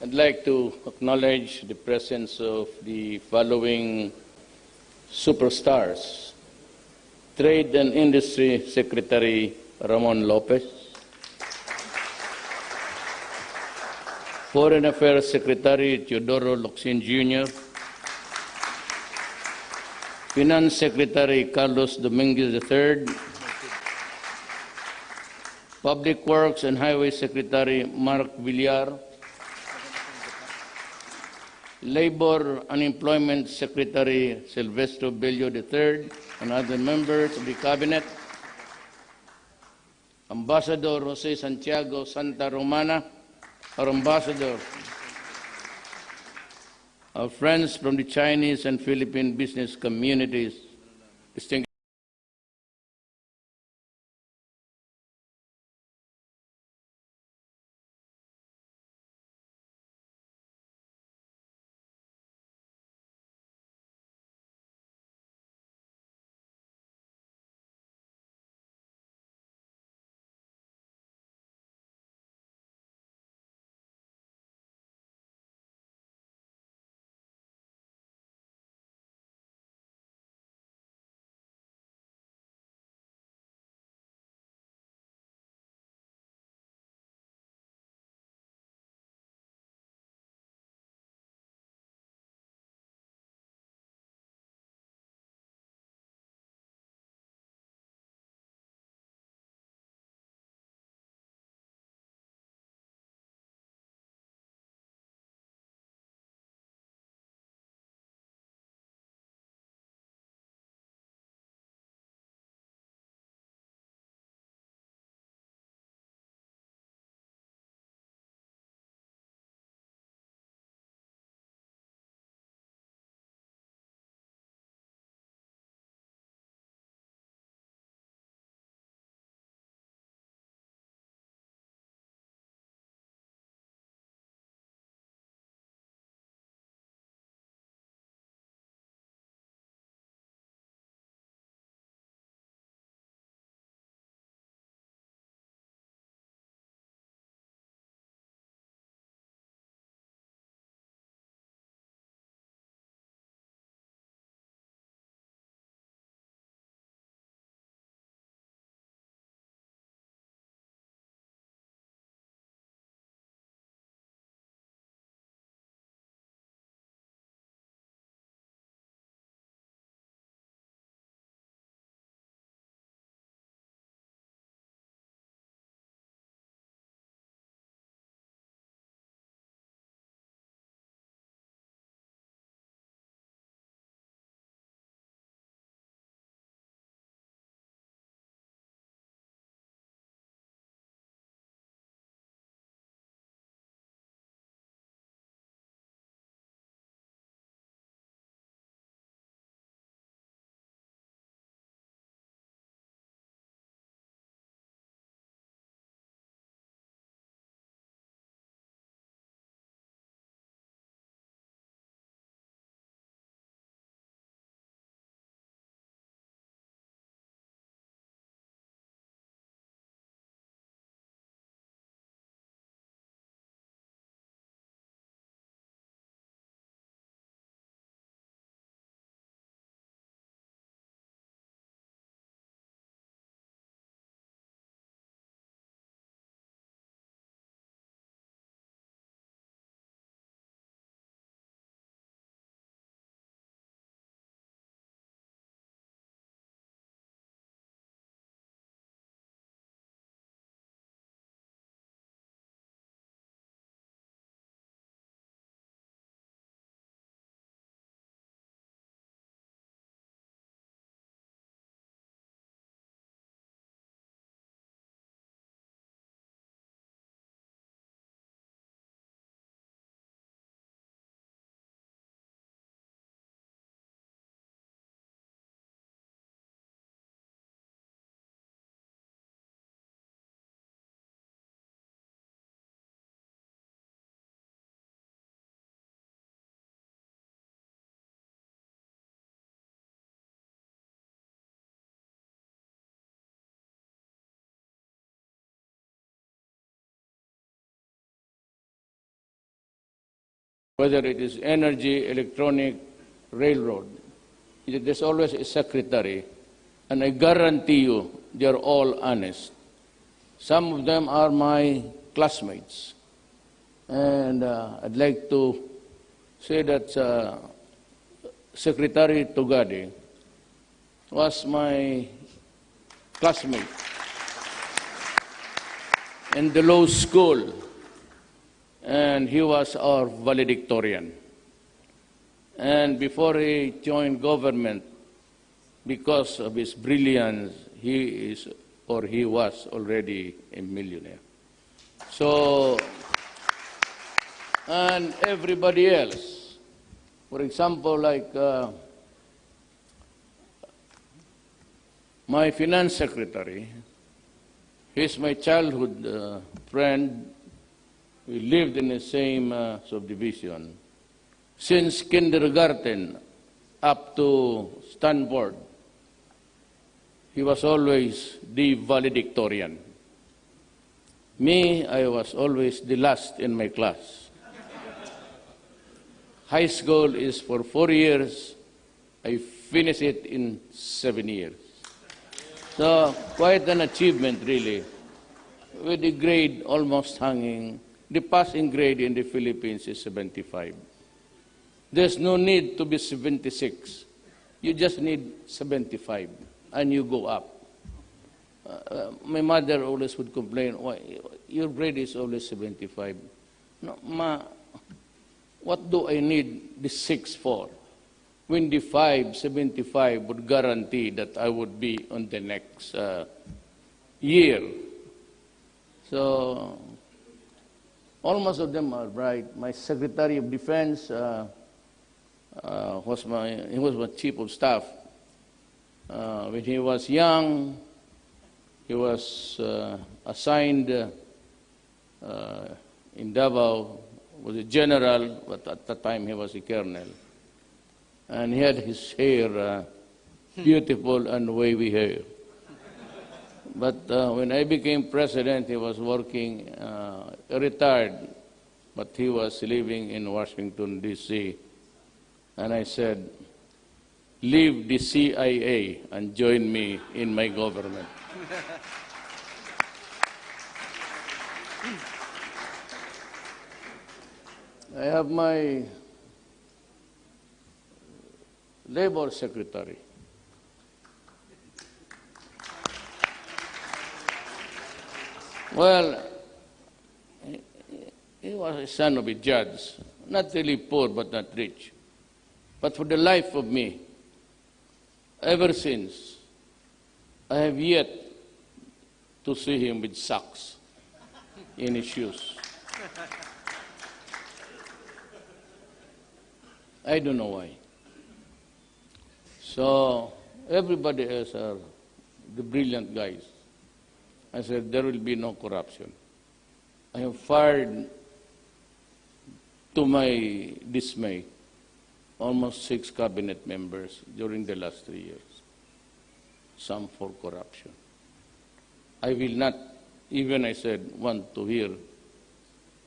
I'd like to acknowledge the presence of the following superstars: Trade and Industry Secretary Ramon Lopez, Foreign Affairs Secretary Teodoro Locsin Jr., Finance Secretary Carlos Dominguez III, Public Works and Highway Secretary Mark Villar, Labor Unemployment Secretary Silvestro Bello III, and other members of the Cabinet, Ambassador Jose Santiago Santa Romana, our Ambassador, our friends from the Chinese and Philippine business communities, distinguished whether it is energy, electronic, railroad. There's always a secretary, and I guarantee you they're all honest. Some of them are my classmates, and I'd like to say that Secretary Tugadi was my classmate in the law school, and he was our valedictorian. And before he joined government, because of his brilliance, he was already a millionaire. So, and everybody else, for example, like my finance secretary, he's my childhood friend. We lived in the same subdivision. Since kindergarten up to Stanford, he was always the valedictorian. Me, I was always the last in my class. High school is for 4 years. I finished it in 7 years. So quite an achievement, really, with the grade almost hanging. The passing grade in the Philippines is 75. There's no need to be 76. You just need 75, and you go up. My mother always would complain, why, your grade is always 75. No, Ma, what do I need the 6 for? When the 75 would guarantee that I would be on the next year. So, almost of them are right. My Secretary of Defense was my chief of staff. When he was young, he was assigned in Davao, was a general, but at the time he was a colonel. And he had his hair, beautiful and wavy hair. But when I became president, he was working, retired, but he was living in Washington, D.C. And I said, leave the CIA and join me in my government. I have my labor secretary. Well, he was a son of a judge, not really poor but not rich. But for the life of me, ever since, I have yet to see him with socks in his shoes. I don't know why. So everybody else are the brilliant guys. I said, there will be no corruption. I have fired, to my dismay, almost 6 cabinet members during the last 3 years, some for corruption. I will not, even I said, want to hear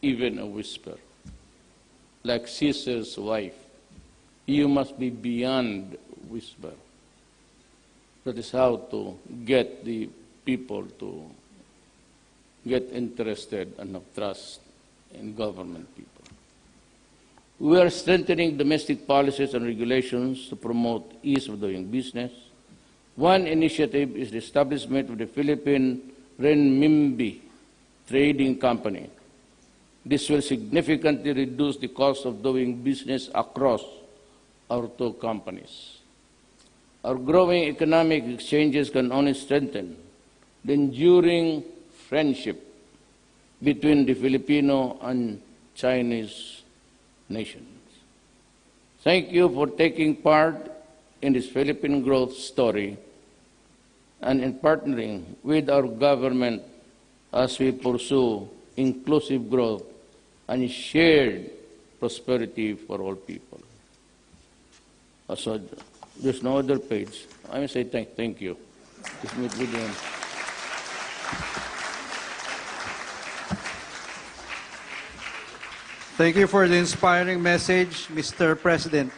even a whisper. Like Caesar's wife, you must be beyond whisper. That is how to get the people to get interested and have trust in government people. We are strengthening domestic policies and regulations to promote ease of doing business. One initiative is the establishment of the Philippine Renminbi Trading Company. This will significantly reduce the cost of doing business across our 2 companies. Our growing economic exchanges can only strengthen the enduring friendship between the Filipino and Chinese nations. Thank you for taking part in this Philippine growth story and in partnering with our government as we pursue inclusive growth and shared prosperity for all people. So there's no other page. I will say thank you. Let's meet with them. Thank you for the inspiring message, Mr. President.